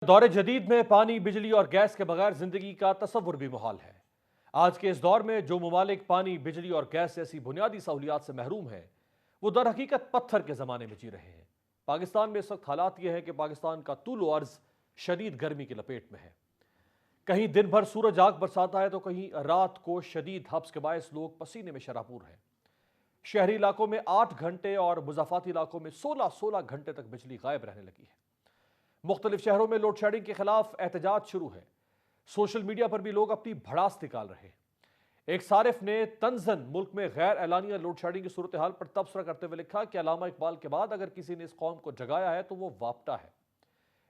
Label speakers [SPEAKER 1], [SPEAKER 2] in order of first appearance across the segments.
[SPEAKER 1] دور جدید میں پانی، بجلی اور گیس کے بغیر زندگی کا تصور بھی محال ہے۔ آج کے اس دور میں جو ممالک پانی، بجلی اور گیس جیسی بنیادی سہولیات سے محروم ہیں، وہ در حقیقت پتھر کے زمانے میں جی رہے ہیں۔ پاکستان میں اس وقت حالات یہ ہے کہ پاکستان کا طول و عرض شدید گرمی کی لپیٹ میں ہے۔ کہیں دن بھر سورج آگ برساتا ہے تو کہیں رات کو شدید ہبس کے باعث لوگ پسینے میں شراپور ہیں۔ شہری علاقوں میں 8 گھنٹے اور مضافاتی علاقوں میں 16 گھنٹے تک بجلی غائب رہنے لگی ہے۔ مختلف شہروں میں لوڈ شیڈنگ کے خلاف احتجاج شروع ہے۔ سوشل میڈیا پر بھی لوگ اپنی بھڑاس نکال رہے ہیں۔ ایک صارف نے طنزاً ملک میں غیر اعلانیہ لوڈ شیڈنگ کی صورتحال پر تبصرہ کرتے ہوئے لکھا کہ علامہ اقبال کے بعد اگر کسی نے اس قوم کو جگایا ہے تو وہ واپٹا ہے۔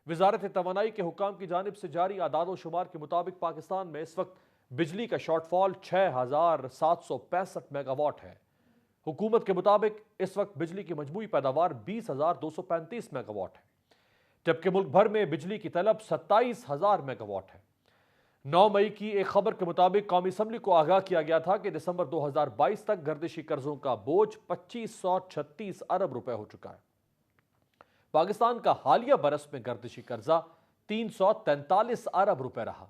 [SPEAKER 1] وزارت توانائی کے حکام کی جانب سے جاری اعداد و شمار کے مطابق پاکستان میں اس وقت بجلی کا شارٹ فال 6765 میگا واٹ ہے۔ حکومت کے مطابق اس وقت بجلی کی مجموعی پیداوار 20235 میگا واٹ ہے، جبکہ ملک بھر میں بجلی کی طلب 27,000 میگا واٹ ہے۔ 9 مئی کی ایک خبر کے مطابق قومی اسمبلی کو آگاہ کیا گیا تھا کہ دسمبر 2022 تک گردشی قرضوں کا بوجھ 2536 ارب روپے ہو چکا ہے۔ پاکستان کا حالیہ برس میں گردشی قرضہ 343 ارب روپے رہا۔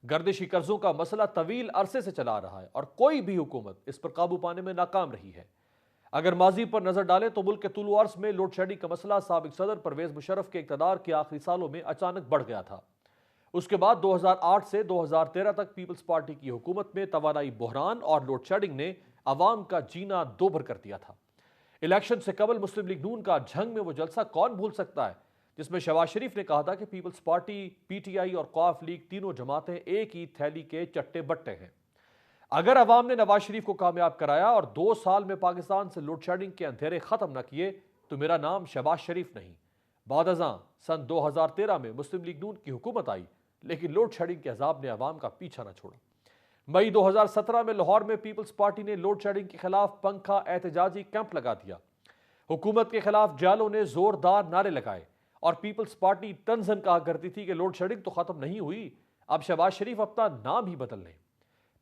[SPEAKER 1] گردشی قرضوں کا مسئلہ طویل عرصے سے چلا رہا ہے اور کوئی بھی حکومت اس پر قابو پانے میں ناکام رہی ہے۔ اگر ماضی پر نظر ڈالیں تو ملک کے طول و عرض میں لوڈ شیڈنگ کا مسئلہ سابق صدر پرویز مشرف کے اقتدار کے آخری سالوں میں اچانک بڑھ گیا تھا۔ اس کے بعد 2008 سے 2013 تک پیپلز پارٹی کی حکومت میں توانائی بحران اور لوڈ شیڈنگ نے عوام کا جینا دوبھر کر دیا تھا۔ الیکشن سے قبل مسلم لیگ نون کا جھنگ میں وہ جلسہ کون بھول سکتا ہے جس میں شہباز شریف نے کہا تھا کہ پیپلز پارٹی، پی ٹی آئی اور قواف لیگ تینوں جماعتیں ایک ہی تھیلی کے چٹے بٹے ہیں۔ اگر عوام نے نواز شریف کو کامیاب کرایا اور 2 سال میں پاکستان سے لوڈ شیڈنگ کے اندھیرے ختم نہ کیے تو میرا نام شہباز شریف نہیں۔ بعد ازاں سن 2013 میں مسلم لیگ نون کی حکومت آئی لیکن لوڈ شیڈنگ کے عذاب نے عوام کا پیچھا نہ چھوڑا۔ مئی 2017 میں لاہور میں پیپلز پارٹی نے لوڈ شیڈنگ کے خلاف پنکھا احتجاجی کیمپ لگا دیا۔ حکومت کے خلاف جالوں نے زوردار نعرے لگائے اور پیپلز پارٹی طنزاً کہا کرتی تھی کہ لوڈ شیڈنگ تو ختم نہیں ہوئی، اب شہباز شریف اپنا نام ہی بدل لیں۔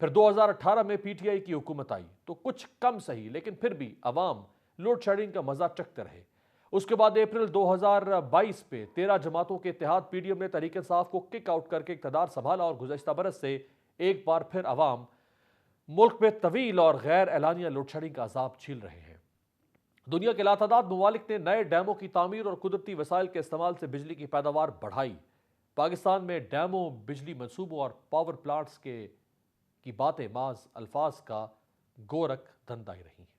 [SPEAKER 1] پھر 2018 میں پی ٹی آئی کی حکومت آئی تو کچھ کم صحیح لیکن پھر بھی عوام لوڈ شیڈنگ کا مزہ چکھتے رہے۔ اس کے بعد اپریل 2022 پہ 13 جماعتوں کے اتحاد پی ڈی ایم نے تحریک انصاف کو کک آؤٹ کر کے اقتدار سنبھالا اور گزشتہ برس سے ایک بار پھر عوام ملک میں طویل اور غیر اعلانیہ لوڈ شیڈنگ کا عذاب جھیل رہے ہیں۔ دنیا کے لاتعداد ممالک نے نئے ڈیموں کی تعمیر اور قدرتی وسائل کے استعمال سے بجلی کی پیداوار بڑھائی۔ پاکستان میں ڈیموں، بجلی منصوبوں اور پاور پلانٹس کی باتیں محض الفاظ کا گورکھ دھندائی رہی ہیں۔